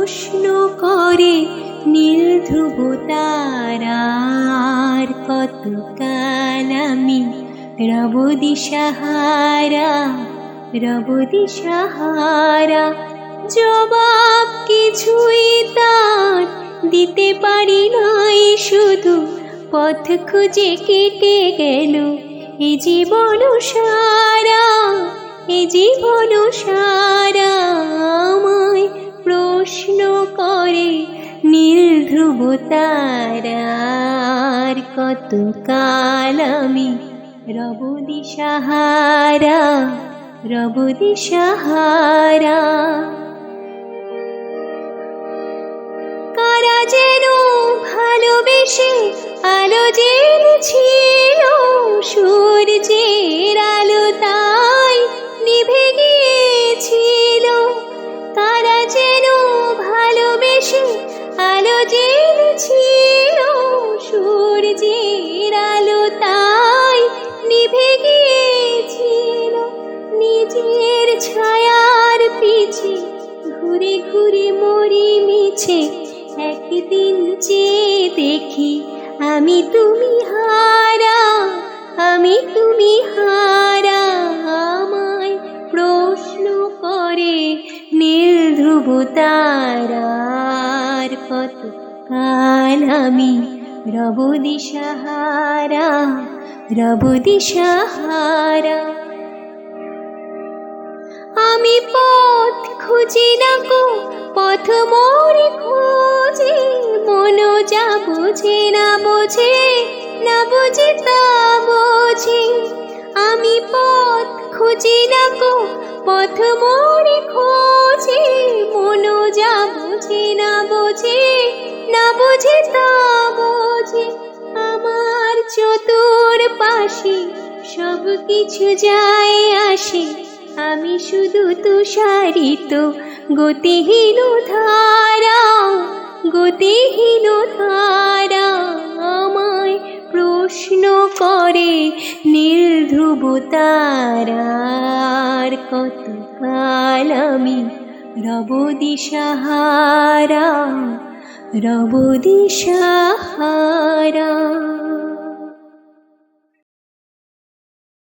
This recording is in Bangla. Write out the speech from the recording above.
প্রশ্ন করে নীল ধ্রুব তারার, কতকাল আমি রব দিশাহারা, রব দিশাহারা। জবাব কিছুই তার দিতে পারি নাই, শুধু পথ খুঁজে কেটে গেল এ জীবন সারা, এ জীবন সারা। আমায় প্রশ্ন করে নীল ধ্রুব তারার, কতকাল আমি রব দিশাহারা, রব দিশাহারা। কারা যেন ভালোবেসে আলো জ্বেলেছিল, সূর্যের আলো তাই নিভে গিয়েছিল। কারা যেন ভালোবেসে আলো জ্বেলেছিল, সূর্যের আলো তাই নিভে গিয়েছিল। নিজের ছায়ার পিছে ঘুরে ঘুরে মরি মিছে, একদিন চেয়ে দেখি আমি তুমি হারা, আমি তুমি হারা। আমায় প্রশ্ন করে নীল ধ্রুব তারার, কতকাল আমি রব দিশাহারা, রব দিশাহারা। আমি পথ খুঁজি না গো, পথ মোরে খোঁজে, মন যা বোঝে না বোঝে, না বোঝে তা বোঝে। আমি পথ খুঁজি না গো, পথ মোরে খোঁজে, মন যা বোঝে না বোঝে, না বোঝে তা বোঝে। আমার চতুর পাশে সব কিছু যায় আসে, আমি শুধু তুষারিত গতিহীন ধারা, গতিহীন ধারা। আমায় প্রশ্ন করে নীল ধ্রুব তারার, কতকাল আমি রব দিশাহারা, রব দিশাহারা।